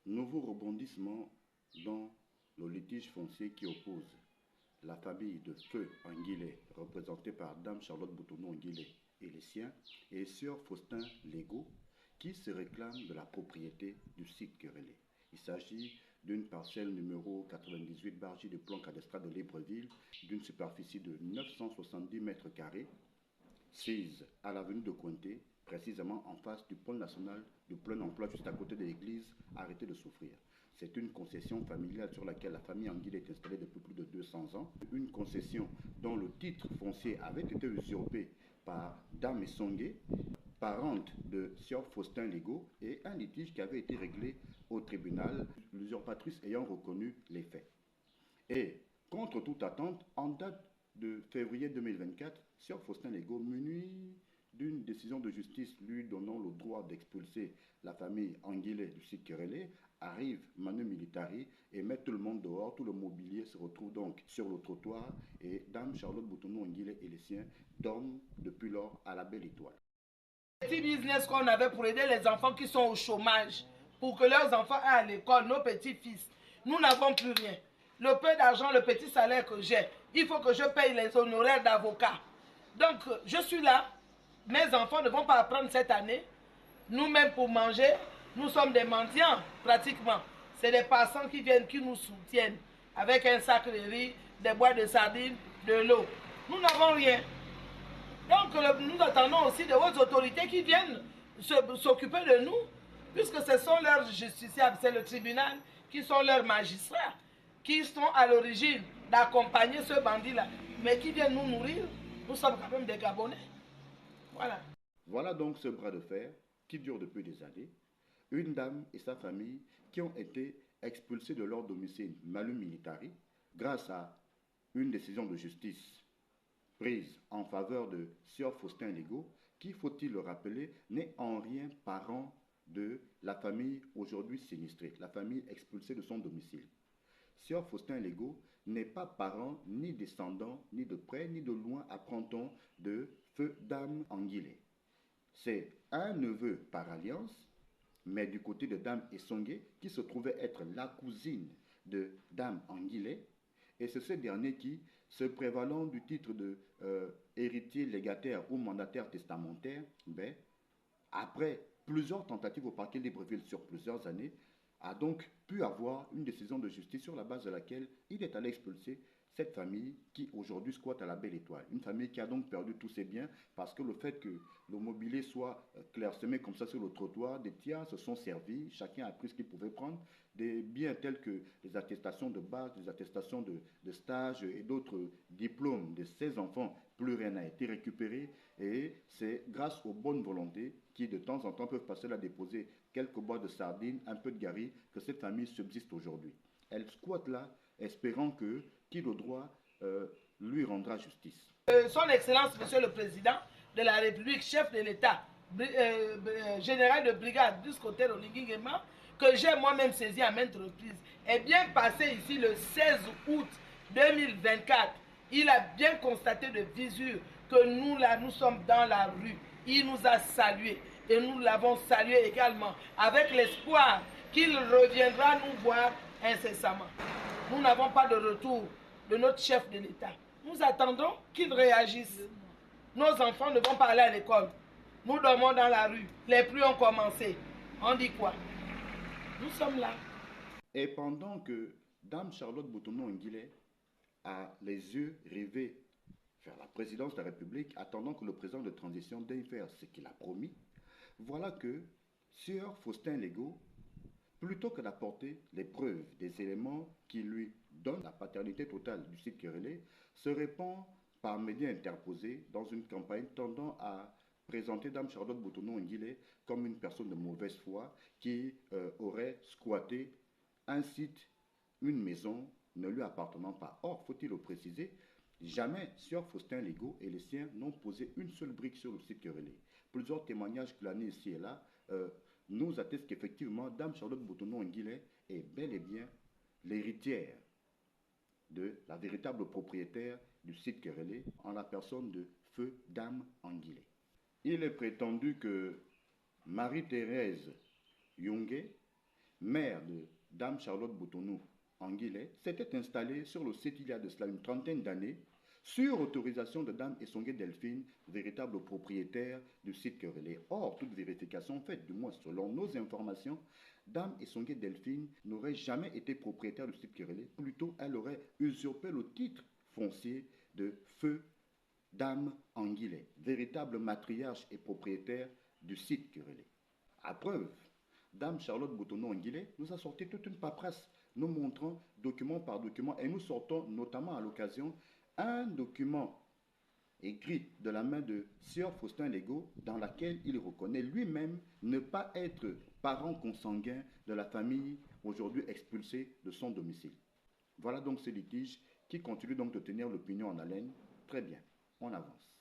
Nouveau rebondissement dans le litige foncier qui oppose la famille de Feu Anguillet, représentée par Dame Charlotte Boutonneau Anguillet et les siens, et Sieur Faustin Legault, qui se réclament de la propriété du site querellé. Il s'agit d'une parcelle numéro 98 du plan cadastral de Libreville, d'une superficie de 970 mètres carrés, sise à l'avenue de Cointé, précisément en face du pôle national de plein emploi, juste à côté de l'église Arrêtez de souffrir. C'est une concession familiale sur laquelle la famille Anguillet est installée depuis plus de 200 ans. Une concession dont le titre foncier avait été usurpé par Dame Essongué, parente de Sieur Faustin Legault, et un litige qui avait été réglé au tribunal, l'usurpatrice ayant reconnu les faits. Et, contre toute attente, en date de février 2024, Sieur Faustin Legault, muni d'une décision de justice lui donnant le droit d'expulser la famille Anguillet du site querellé, arrive manu militari et met tout le monde dehors. Tout le mobilier se retrouve donc sur le trottoir et Dame Charlotte Boutonneau Anguillet et les siens dorment depuis lors à la Belle Étoile. Petit business qu'on avait pour aider les enfants qui sont au chômage, pour que leurs enfants aient à l'école, nos petits-fils, nous n'avons plus rien. Le peu d'argent, le petit salaire que j'ai, il faut que je paye les honoraires d'avocat. Donc, je suis là. Mes enfants ne vont pas apprendre cette année. Nous-mêmes, pour manger, nous sommes des mendiants, pratiquement. C'est des passants qui viennent, qui nous soutiennent, avec un sac de riz, des boîtes de sardines, de l'eau. Nous n'avons rien. Donc, nous attendons aussi de vos autorités qui viennent s'occuper de nous, puisque ce sont leurs justiciables, c'est le tribunal, qui sont leurs magistrats, qui sont à l'origine d'accompagner ce bandit-là, mais qui viennent nous nourrir. Nous sommes quand même des Gabonais. Voilà. Voilà donc ce bras de fer qui dure depuis des années. Une dame et sa famille qui ont été expulsés de leur domicile manu militari grâce à une décision de justice prise en faveur de Sieur Faustin Legault, qui, faut-il le rappeler, n'est en rien parent de la famille aujourd'hui sinistrée, la famille expulsée de son domicile. Sieur Faustin Legault n'est pas parent, ni descendant, ni de près, ni de loin, apprend-on, de Feu Dame Anguillet. C'est un neveu par alliance, mais du côté de Dame Essongué, qui se trouvait être la cousine de Dame Anguillet, et c'est ce dernier qui, se prévalant du titre de héritier légataire ou mandataire testamentaire, ben, après plusieurs tentatives au parquet de Libreville sur plusieurs années, a donc pu avoir une décision de justice sur la base de laquelle il est allé expulser cette famille qui aujourd'hui squatte à la Belle Étoile. Une famille qui a donc perdu tous ses biens parce que le fait que le mobilier soit clairsemé comme ça sur le trottoir, des tiers se sont servis, chacun a pris ce qu'il pouvait prendre, des biens tels que les attestations de base, les attestations de stage et d'autres diplômes de ces enfants, plus rien n'a été récupéré et c'est grâce aux bonnes volontés qui de temps en temps peuvent passer là déposer quelques boîtes de sardines, un peu de gari, que cette famille subsiste aujourd'hui. Elle squatte là, espérant que qui le droit lui rendra justice. Son Excellence, Monsieur le Président de la République, chef de l'État, général de brigade du côté Oligui Nguema, que j'ai moi-même saisi à maintes reprises, est bien passé ici le 16 août 2024. Il a bien constaté de visu que nous, là, nous sommes dans la rue. Il nous a salués et nous l'avons salué également avec l'espoir qu'il reviendra nous voir incessamment. Nous n'avons pas de retour de notre chef de l'État. Nous attendons qu'il réagisse. Nos enfants ne vont pas aller à l'école. Nous dormons dans la rue. Les pluies ont commencé. On dit quoi? Nous sommes là. Et pendant que Dame Charlotte Boutonneau Anguillet a les yeux rivés vers la présidence de la République, attendant que le président de transition daigne faire ce qu'il a promis, voilà que Sieur Faustin Legault, plutôt que d'apporter les preuves des éléments qui lui donnent la paternité totale du site querellé, se répand par médias interposés dans une campagne tendant à présenter Dame Charlotte Boutonneau Anguillet comme une personne de mauvaise foi qui aurait squatté un site, une maison ne lui appartenant pas. Or, faut-il le préciser, jamais Sieur Faustin Legault et les siens n'ont posé une seule brique sur le site querellé. Plusieurs témoignages clanés ici et là nous attestent qu'effectivement, Dame Charlotte Boutonneau Anguillet est bel et bien l'héritière de la véritable propriétaire du site querellé en la personne de Feu Dame Anguillet. Il est prétendu que Marie-Thérèse Yongué, mère de Dame Charlotte Boutonou Anguillet, s'était installée sur le site il y a de cela une trentaine d'années, sur autorisation de Dame Essongué Delphine, véritable propriétaire du site querellé. Or, toute vérification faite, du moins selon nos informations, Dame Essongué Delphine n'aurait jamais été propriétaire du site querellé, plutôt elle aurait usurpé le titre foncier de Feu Dame Anguillet, véritable matriarche et propriétaire du site querellé. À preuve, Dame Charlotte Boutonou Anguillet nous a sorti toute une paperasse, nous montrant document par document, et nous sortons notamment à l'occasion un document écrit de la main de Sieur Faustin Legault, dans laquelle il reconnaît lui-même ne pas être parent consanguin de la famille aujourd'hui expulsée de son domicile. Voilà donc ce litige qui continue donc de tenir l'opinion en haleine. Très bien, on avance.